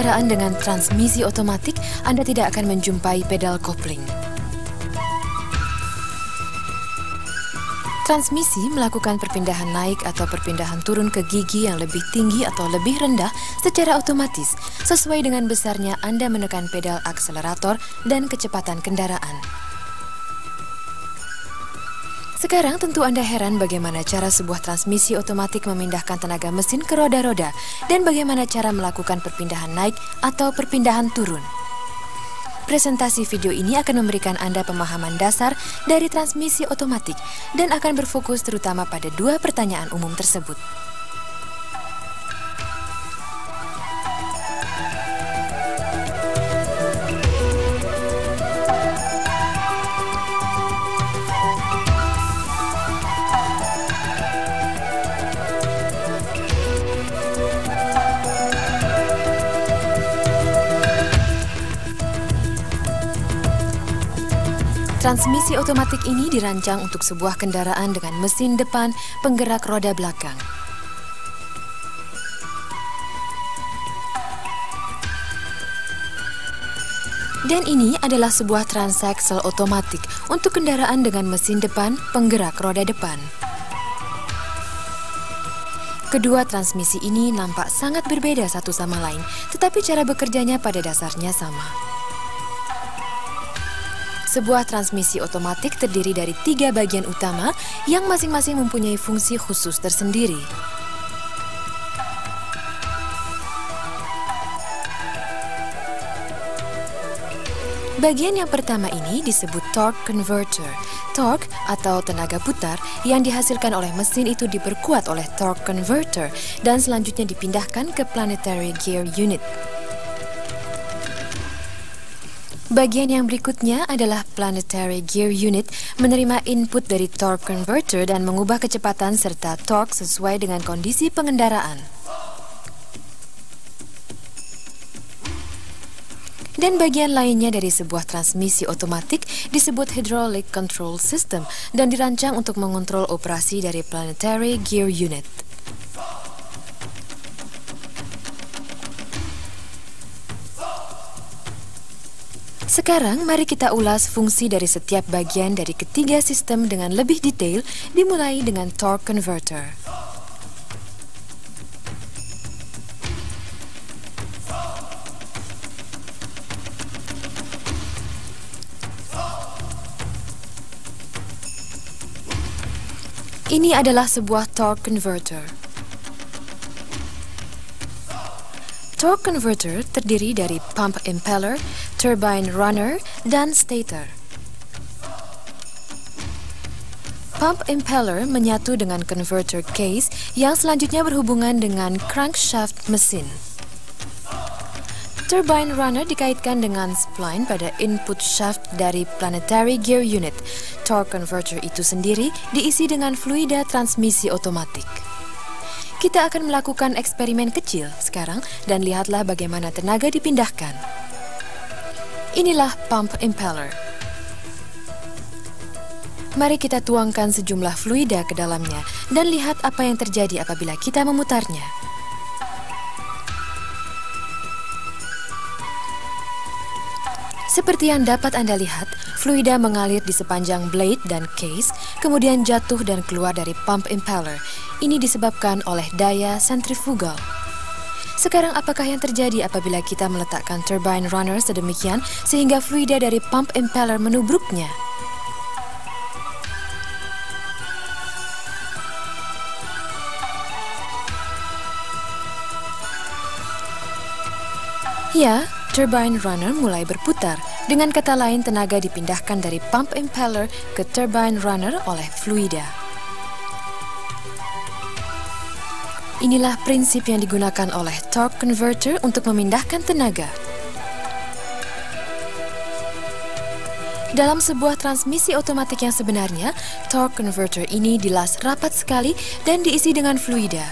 kendaraan dengan transmisi otomatik, Anda tidak akan menjumpai pedal kopling. Transmisi melakukan perpindahan naik atau perpindahan turun ke gigi yang lebih tinggi atau lebih rendah secara otomatis, sesuai dengan besarnya Anda menekan pedal akselerator dan kecepatan kendaraan. Sekarang tentu Anda heran bagaimana cara sebuah transmisi otomatik memindahkan tenaga mesin ke roda-roda dan bagaimana cara melakukan perpindahan naik atau perpindahan turun. Presentasi video ini akan memberikan Anda pemahaman dasar dari transmisi otomatik dan akan berfokus terutama pada dua pertanyaan umum tersebut. Transmisi otomatik ini dirancang untuk sebuah kendaraan dengan mesin depan penggerak roda belakang. Dan ini adalah sebuah transaksel otomatik untuk kendaraan dengan mesin depan penggerak roda depan. Kedua transmisi ini nampak sangat berbeda satu sama lain, tetapi cara bekerjanya pada dasarnya sama. Sebuah transmisi otomatik terdiri dari 3 bagian utama yang masing-masing mempunyai fungsi khusus tersendiri. Bagian yang pertama ini disebut torque converter. Torque atau tenaga putar yang dihasilkan oleh mesin itu diperkuat oleh torque converter dan selanjutnya dipindahkan ke planetary gear unit. Bagian yang berikutnya adalah planetary gear unit menerima input dari torque converter dan mengubah kecepatan serta torque sesuai dengan kondisi pengendaraan. Dan bagian lainnya dari sebuah transmisi otomatik disebut hydraulic control system dan dirancang untuk mengontrol operasi dari planetary gear unit. Sekarang mari kita ulas fungsi dari setiap bagian dari ketiga sistem dengan lebih detail, dimulai dengan torque converter. Ini adalah sebuah torque converter. Torque converter terdiri dari pump impeller, turbine runner, dan stator. Pump impeller menyatu dengan converter case yang selanjutnya berhubungan dengan crankshaft mesin. Turbine runner dikaitkan dengan spline pada input shaft dari planetary gear unit. Torque converter itu sendiri diisi dengan fluida transmisi otomatik. Kita akan melakukan eksperimen kecil sekarang dan lihatlah bagaimana tenaga dipindahkan. Inilah pump impeller. Mari kita tuangkan sejumlah fluida ke dalamnya dan lihat apa yang terjadi apabila kita memutarnya. Seperti yang dapat Anda lihat, fluida mengalir di sepanjang blade dan case, kemudian jatuh dan keluar dari pump impeller. Ini disebabkan oleh daya sentrifugal. Sekarang apakah yang terjadi apabila kita meletakkan turbine runner sedemikian sehingga fluida dari pump impeller menubruknya? Ya, turbine runner mulai berputar. Dengan kata lain, tenaga dipindahkan dari pump impeller ke turbine runner oleh fluida. Inilah prinsip yang digunakan oleh torque converter untuk memindahkan tenaga. Dalam sebuah transmisi otomatik yang sebenarnya, torque converter ini dilas rapat sekali dan diisi dengan fluida.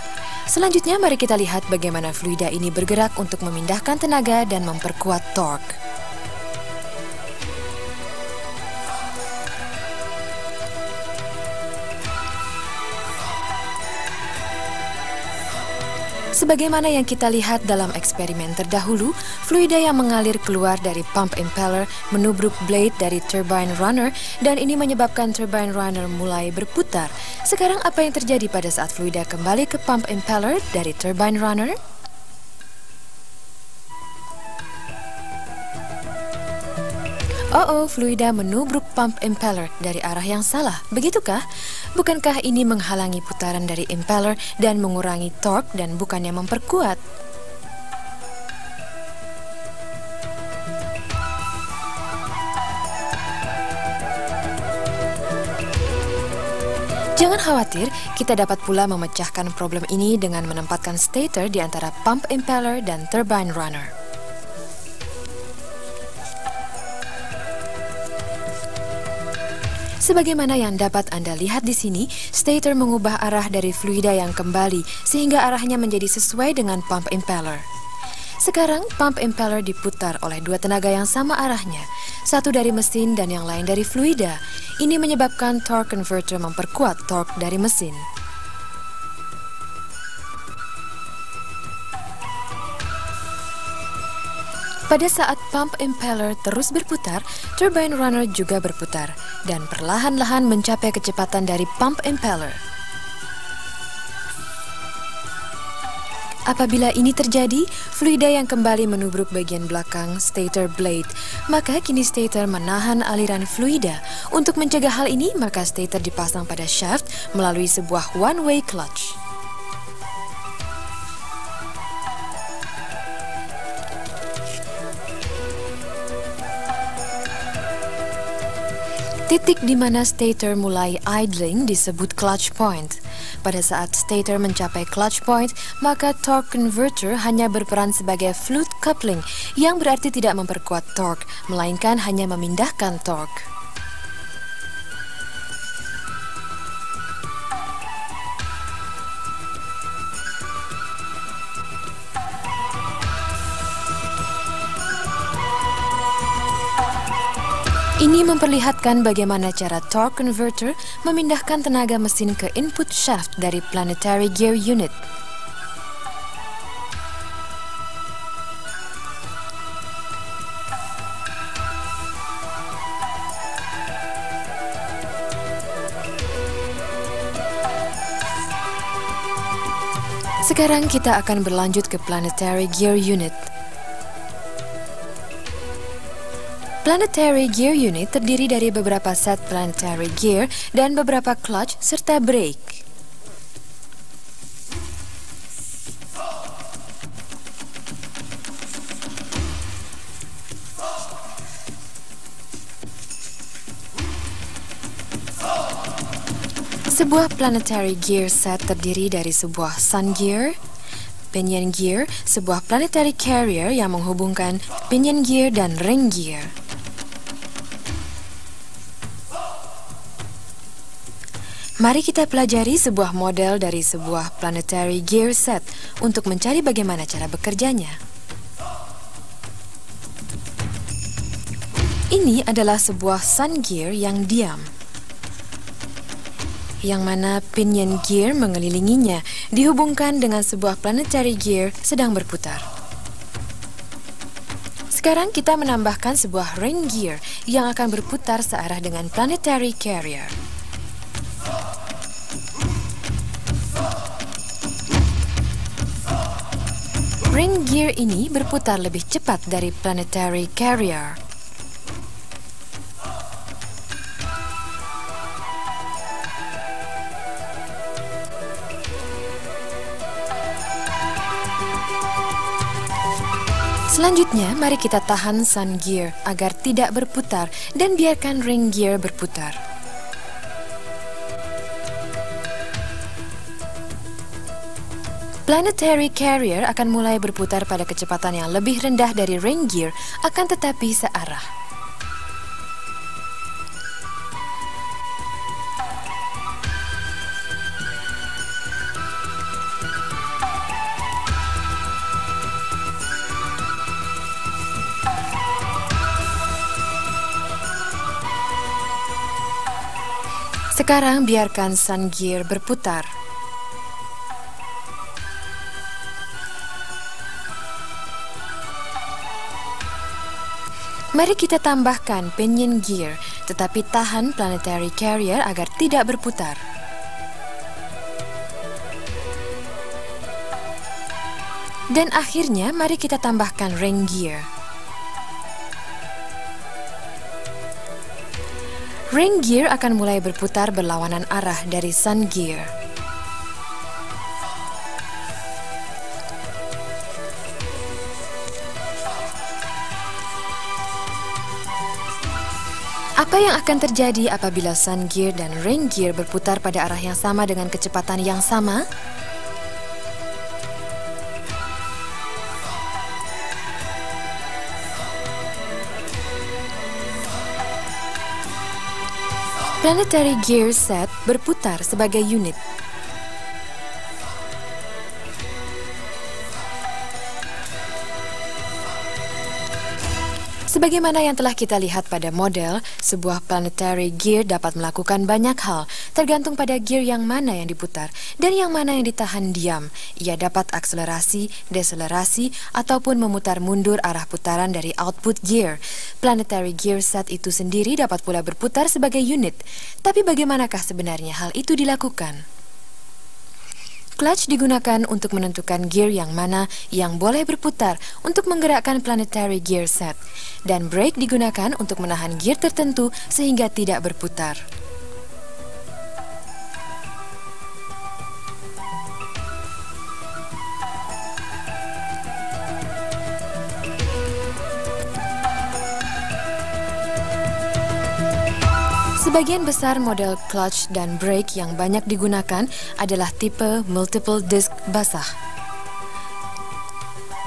Selanjutnya mari kita lihat bagaimana fluida ini bergerak untuk memindahkan tenaga dan memperkuat torque. Sebagaimana yang kita lihat dalam eksperimen terdahulu, fluida yang mengalir keluar dari pump impeller menubruk blade dari turbine runner dan ini menyebabkan turbine runner mulai berputar. Sekarang apa yang terjadi pada saat fluida kembali ke pump impeller dari turbine runner? Fluida menubruk pump impeller dari arah yang salah, begitukah? Bukankah ini menghalangi putaran dari impeller dan mengurangi torque dan bukannya memperkuat? Jangan khawatir, kita dapat pula memecahkan problem ini dengan menempatkan stator di antara pump impeller dan turbine runner. Sebagaimana yang dapat Anda lihat di sini, stator mengubah arah dari fluida yang kembali sehingga arahnya menjadi sesuai dengan pump impeller. Sekarang pump impeller diputar oleh dua tenaga yang sama arahnya, satu dari mesin dan yang lain dari fluida. Ini menyebabkan torque converter memperkuat torque dari mesin. Pada saat pump impeller terus berputar, turbine runner juga berputar dan perlahan-lahan mencapai kecepatan dari pump impeller. Apabila ini terjadi, fluida yang kembali menubruk bagian belakang stator blade, maka kini stator menahan aliran fluida. Untuk mencegah hal ini, maka stator dipasang pada shaft melalui sebuah one-way clutch. Titik di mana stator mulai idling disebut clutch point. Pada saat stator mencapai clutch point, maka torque converter hanya berperan sebagai fluid coupling, yang berarti tidak memperkuat torque, melainkan hanya memindahkan torque. Ini memperlihatkan bagaimana cara torque converter memindahkan tenaga mesin ke input shaft dari planetary gear unit. Sekarang kita akan berlanjut ke planetary gear unit. Planetary gear unit terdiri dari beberapa set planetary gear dan beberapa clutch serta brake. Sebuah planetary gear set terdiri dari sebuah sun gear, pinion gear, sebuah planetary carrier yang menghubungkan pinion gear dan ring gear. Mari kita pelajari sebuah model dari sebuah planetary gear set untuk mencari bagaimana cara bekerjanya. Ini adalah sebuah sun gear yang diam, yang mana pinion gear mengelilinginya dihubungkan dengan sebuah planetary gear sedang berputar. Sekarang kita menambahkan sebuah ring gear yang akan berputar searah dengan planetary carrier. Ring gear ini berputar lebih cepat dari planetary carrier. Selanjutnya, mari kita tahan sun gear agar tidak berputar dan biarkan ring gear berputar. Planetary carrier akan mulai berputar pada kecepatan yang lebih rendah dari ring gear, akan tetapi searah. Sekarang biarkan sun gear berputar. Mari kita tambahkan pinion gear, tetapi tahan planetary carrier agar tidak berputar. Dan akhirnya mari kita tambahkan ring gear. Ring gear akan mulai berputar berlawanan arah dari sun gear. Apa yang akan terjadi apabila sun gear dan ring gear berputar pada arah yang sama dengan kecepatan yang sama? Planetary gear set berputar sebagai unit. Sebagaimana yang telah kita lihat pada model, sebuah planetary gear dapat melakukan banyak hal, tergantung pada gear yang mana yang diputar dan yang mana yang ditahan diam. Ia dapat akselerasi, deselerasi, ataupun memutar mundur arah putaran dari output gear. Planetary gear set itu sendiri dapat pula berputar sebagai unit. Tapi bagaimanakah sebenarnya hal itu dilakukan? Clutch digunakan untuk menentukan gear yang mana yang boleh berputar untuk menggerakkan planetary gear set, dan brake digunakan untuk menahan gear tertentu sehingga tidak berputar. Sebagian besar model clutch dan brake yang banyak digunakan adalah tipe multiple disc basah.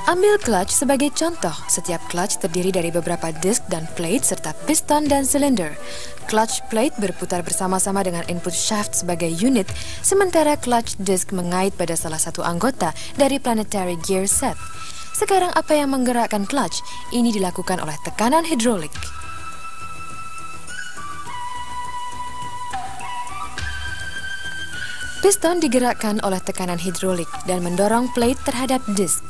Ambil clutch sebagai contoh. Setiap clutch terdiri dari beberapa disk dan plate serta piston dan silinder. Clutch plate berputar bersama-sama dengan input shaft sebagai unit, sementara clutch disk mengait pada salah satu anggota dari planetary gear set. Sekarang apa yang menggerakkan clutch? Ini dilakukan oleh tekanan hidrolik. Piston digerakkan oleh tekanan hidrolik dan mendorong plate terhadap disk.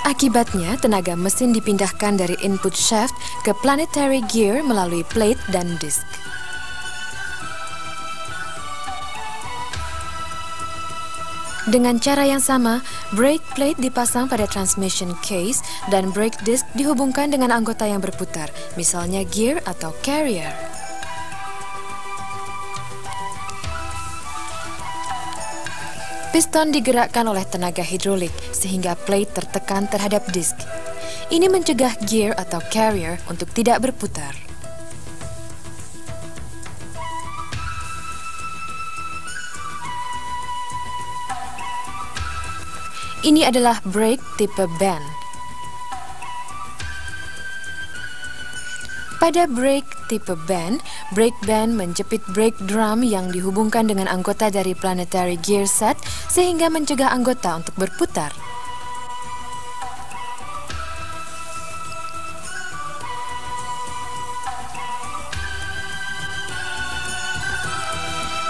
Akibatnya, tenaga mesin dipindahkan dari input shaft ke planetary gear melalui plate dan disk. Dengan cara yang sama, brake plate dipasang pada transmission case dan brake disc dihubungkan dengan anggota yang berputar, misalnya gear atau carrier. Piston digerakkan oleh tenaga hidrolik sehingga plate tertekan terhadap disk. Ini mencegah gear atau carrier untuk tidak berputar. Ini adalah brake tipe band. Pada brake tipe band menjepit brake drum yang dihubungkan dengan anggota dari planetary gear set sehingga mencegah anggota untuk berputar.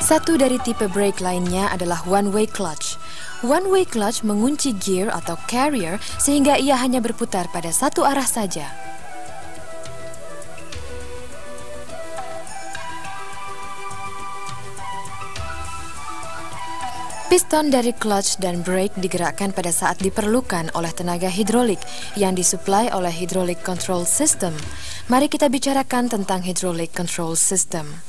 Satu dari tipe brake lainnya adalah one-way clutch. One-way clutch mengunci gear atau carrier sehingga ia hanya berputar pada satu arah saja. Piston dari clutch dan brake digerakkan pada saat diperlukan oleh tenaga hidrolik yang disuplai oleh hydraulic control system. Mari kita bicarakan tentang hydraulic control system.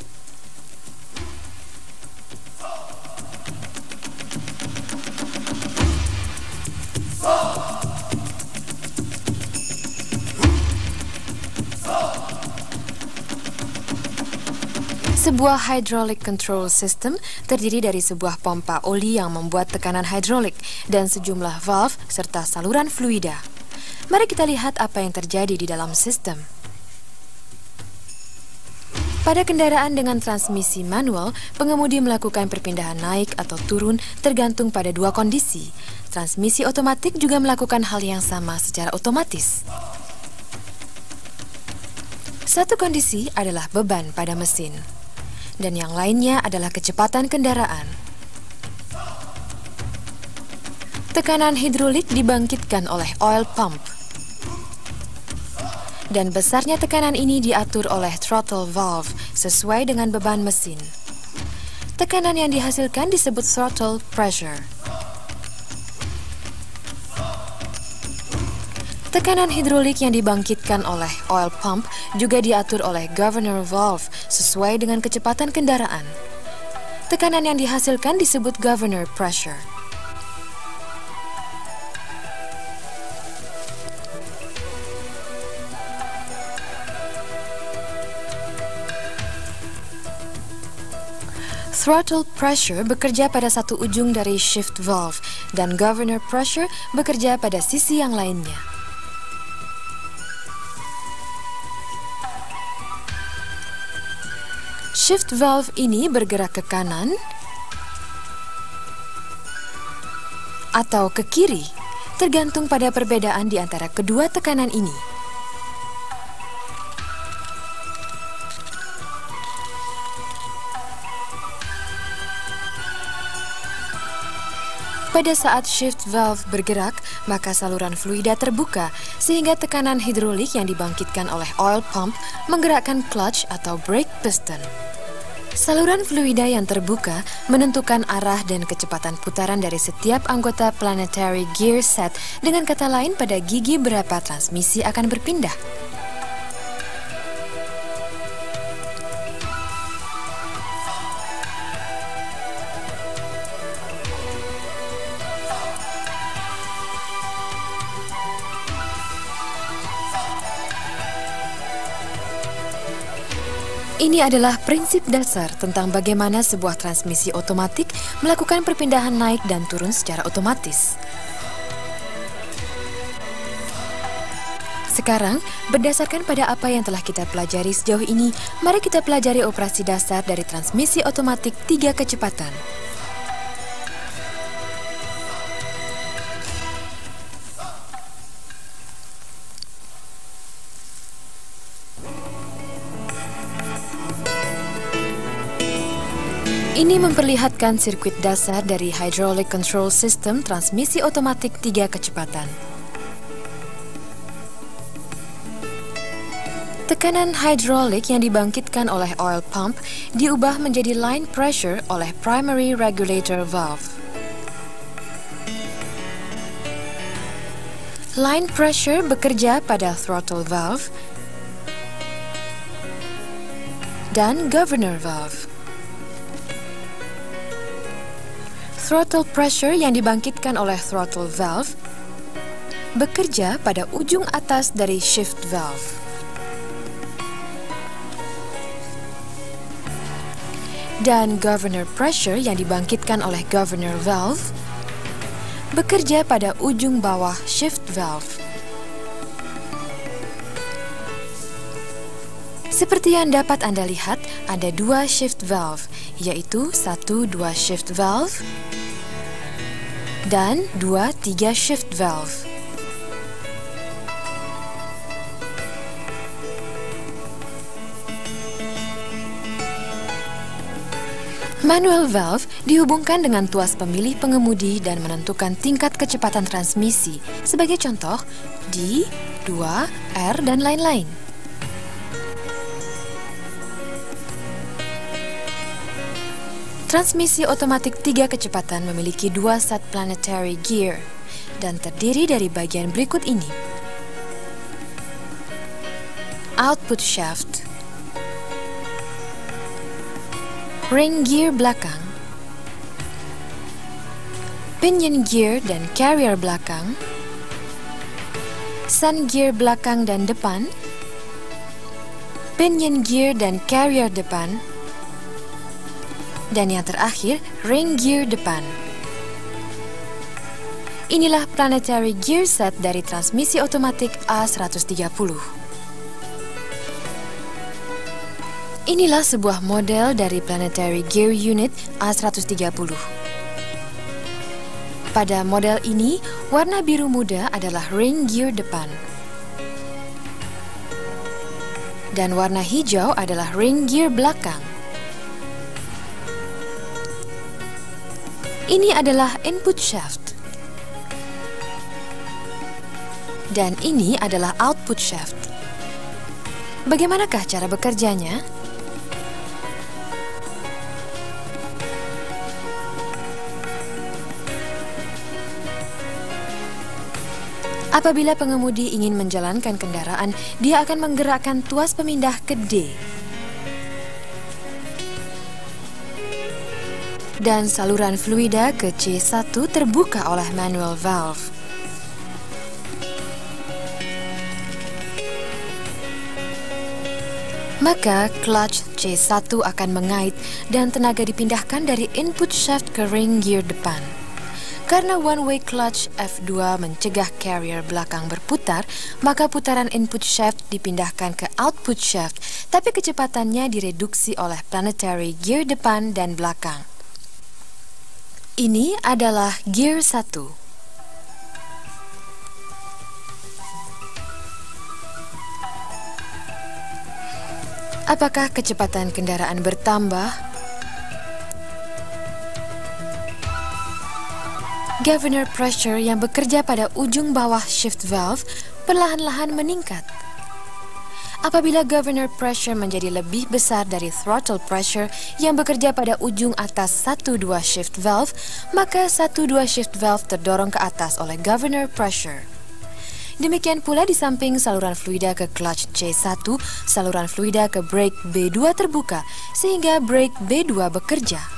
Sebuah hydraulic control system terdiri dari sebuah pompa oli yang membuat tekanan hidrolik dan sejumlah valve serta saluran fluida. Mari kita lihat apa yang terjadi di dalam sistem. Pada kendaraan dengan transmisi manual, pengemudi melakukan perpindahan naik atau turun tergantung pada dua kondisi. Transmisi otomatik juga melakukan hal yang sama secara otomatis. Satu kondisi adalah beban pada mesin, dan yang lainnya adalah kecepatan kendaraan. Tekanan hidrolik dibangkitkan oleh oil pump. Dan besarnya tekanan ini diatur oleh throttle valve sesuai dengan beban mesin. Tekanan yang dihasilkan disebut throttle pressure. Tekanan hidrolik yang dibangkitkan oleh oil pump juga diatur oleh governor valve sesuai dengan kecepatan kendaraan. Tekanan yang dihasilkan disebut governor pressure. Throttle pressure bekerja pada satu ujung dari shift valve dan governor pressure bekerja pada sisi yang lainnya. Shift valve ini bergerak ke kanan atau ke kiri, tergantung pada perbedaan di antara kedua tekanan ini. Pada saat shift valve bergerak, maka saluran fluida terbuka sehingga tekanan hidrolik yang dibangkitkan oleh oil pump menggerakkan clutch atau brake piston. Saluran fluida yang terbuka menentukan arah dan kecepatan putaran dari setiap anggota planetary gear set, dengan kata lain pada gigi berapa transmisi akan berpindah. Ini adalah prinsip dasar tentang bagaimana sebuah transmisi otomatik melakukan perpindahan naik dan turun secara otomatis. Sekarang, berdasarkan pada apa yang telah kita pelajari sejauh ini, mari kita pelajari operasi dasar dari transmisi otomatik 3 kecepatan. Ini memperlihatkan sirkuit dasar dari hydraulic control system transmisi otomatik 3 kecepatan. Tekanan hidrolik yang dibangkitkan oleh oil pump diubah menjadi line pressure oleh primary regulator valve. Line pressure bekerja pada throttle valve dan governor valve. Throttle pressure yang dibangkitkan oleh throttle valve bekerja pada ujung atas dari shift valve. Dan governor pressure yang dibangkitkan oleh governor valve bekerja pada ujung bawah shift valve. Seperti yang dapat Anda lihat, ada 2 shift valve, yaitu 1-2 shift valve dan 2-3 shift valve. Manual valve dihubungkan dengan tuas pemilih pengemudi dan menentukan tingkat kecepatan transmisi, sebagai contoh D, 2, R, dan lain-lain. Transmisi otomatik 3 kecepatan memiliki 2 set planetary gear dan terdiri dari bagian berikut ini. Output shaft, ring gear belakang, pinion gear dan carrier belakang, sun gear belakang dan depan, pinion gear dan carrier depan, dan yang terakhir, ring gear depan. Inilah planetary gear set dari transmisi otomatik A130. Inilah sebuah model dari planetary gear unit A130. Pada model ini, warna biru muda adalah ring gear depan. Dan warna hijau adalah ring gear belakang. Ini adalah input shaft. Dan ini adalah output shaft. Bagaimanakah cara bekerjanya? Apabila pengemudi ingin menjalankan kendaraan, dia akan menggerakkan tuas pemindah ke D. Dan saluran fluida ke C1 terbuka oleh manual valve. Maka clutch C1 akan mengait dan tenaga dipindahkan dari input shaft ke ring gear depan. Karena one-way clutch F2 mencegah carrier belakang berputar, maka putaran input shaft dipindahkan ke output shaft, tapi kecepatannya direduksi oleh planetary gear depan dan belakang. Ini adalah gear 1. Apakah kecepatan kendaraan bertambah? Governor pressure yang bekerja pada ujung bawah shift valve perlahan-lahan meningkat. Apabila governor pressure menjadi lebih besar dari throttle pressure yang bekerja pada ujung atas 1-2 shift valve, maka 1-2 shift valve terdorong ke atas oleh governor pressure. Demikian pula di samping saluran fluida ke clutch C1, saluran fluida ke brake B2 terbuka, sehingga brake B2 bekerja.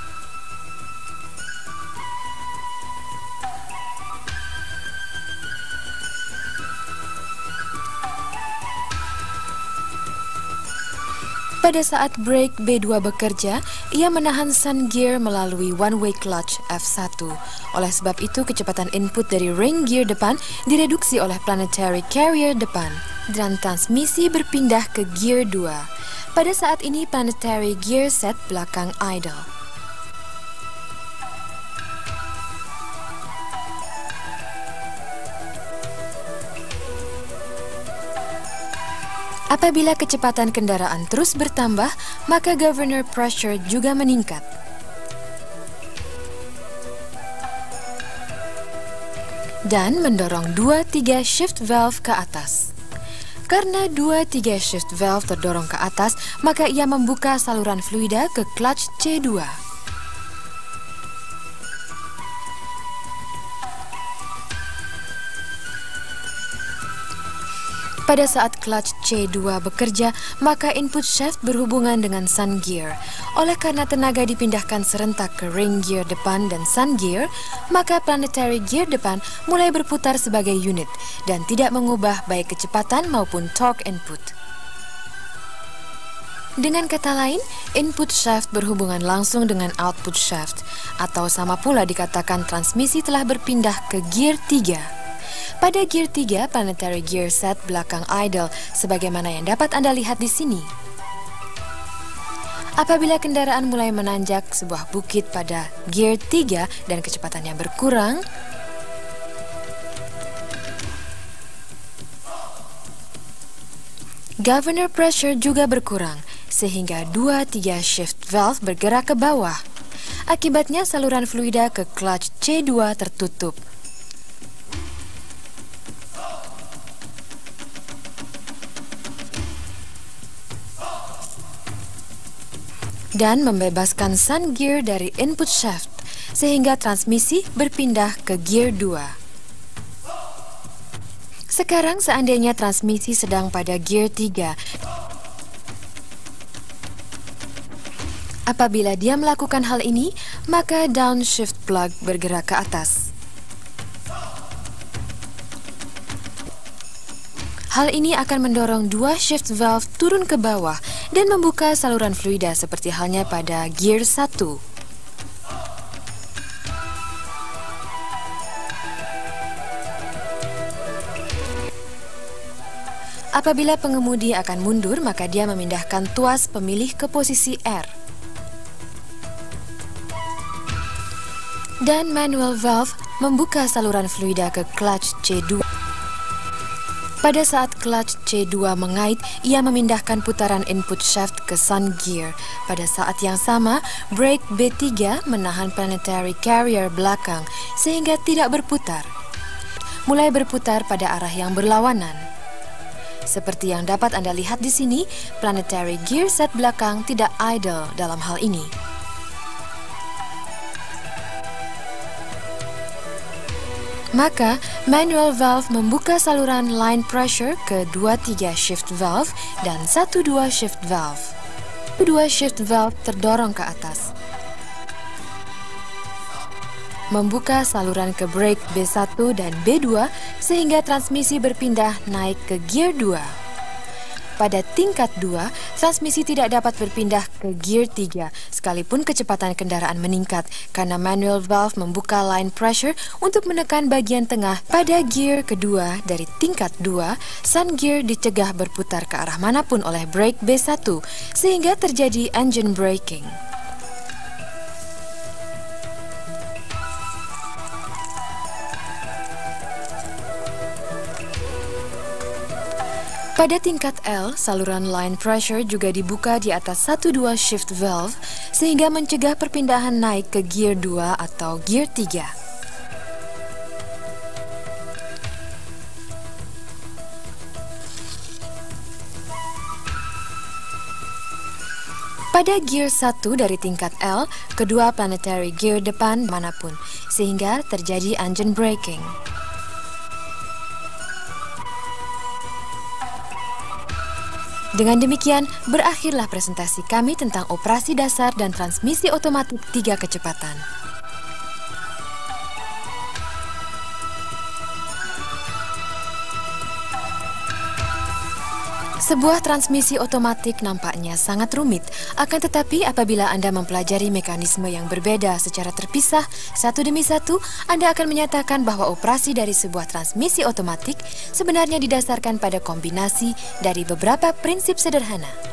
Pada saat brake B2 bekerja, ia menahan sun gear melalui one-way clutch F1. Oleh sebab itu, kecepatan input dari ring gear depan direduksi oleh planetary carrier depan, dan transmisi berpindah ke gear 2. Pada saat ini, planetary gear set belakang idle. Apabila kecepatan kendaraan terus bertambah, maka governor pressure juga meningkat. Dan mendorong 2-3 shift valve ke atas. Karena 2-3 shift valve terdorong ke atas, maka ia membuka saluran fluida ke clutch C2. Pada saat clutch C2 bekerja, maka input shaft berhubungan dengan sun gear. Oleh karena tenaga dipindahkan serentak ke ring gear depan dan sun gear, maka planetary gear depan mulai berputar sebagai unit dan tidak mengubah baik kecepatan maupun torque input. Dengan kata lain, input shaft berhubungan langsung dengan output shaft, atau sama pula dikatakan transmisi telah berpindah ke gear 3. Pada gear 3, planetary gear set belakang idle, sebagaimana yang dapat Anda lihat di sini. Apabila kendaraan mulai menanjak sebuah bukit pada gear 3 dan kecepatannya berkurang, governor pressure juga berkurang, sehingga 2-3 shift valve bergerak ke bawah. Akibatnya saluran fluida ke clutch C2 tertutup. Dan membebaskan sun gear dari input shaft, sehingga transmisi berpindah ke gear 2. Sekarang seandainya transmisi sedang pada gear 3, apabila dia melakukan hal ini, maka downshift plug bergerak ke atas. Hal ini akan mendorong 2 shift valve turun ke bawah dan membuka saluran fluida seperti halnya pada gear 1. Apabila pengemudi akan mundur, maka dia memindahkan tuas pemilih ke posisi R. Dan manual valve membuka saluran fluida ke clutch C2. Pada saat clutch C2 mengait, ia memindahkan putaran input shaft ke sun gear. Pada saat yang sama, brake B3 menahan planetary carrier belakang sehingga tidak berputar. mulai berputar pada arah yang berlawanan. Seperti yang dapat Anda lihat di sini, planetary gear set belakang tidak idle dalam hal ini. Maka, manual valve membuka saluran line pressure ke 2-3 shift valve dan 1-2 shift valve. 2 shift valve terdorong ke atas, membuka saluran ke brake B1 dan B2 sehingga transmisi berpindah naik ke gear 2. Pada tingkat 2, transmisi tidak dapat berpindah ke gear 3 sekalipun kecepatan kendaraan meningkat karena manual valve membuka line pressure untuk menekan bagian tengah. Pada gear kedua dari tingkat 2, sun gear dicegah berputar ke arah manapun oleh brake B1 sehingga terjadi engine braking. Pada tingkat L, saluran line pressure juga dibuka di atas 1-2 shift valve sehingga mencegah perpindahan naik ke gear 2 atau gear 3. Pada gear 1 dari tingkat L, kedua planetary gear depan manapun sehingga terjadi engine braking. Dengan demikian, berakhirlah presentasi kami tentang operasi dasar dan transmisi otomatis 3 kecepatan. Sebuah transmisi otomatik nampaknya sangat rumit, akan tetapi apabila Anda mempelajari mekanisme yang berbeda secara terpisah, satu demi satu, Anda akan menyatakan bahwa operasi dari sebuah transmisi otomatik sebenarnya didasarkan pada kombinasi dari beberapa prinsip sederhana.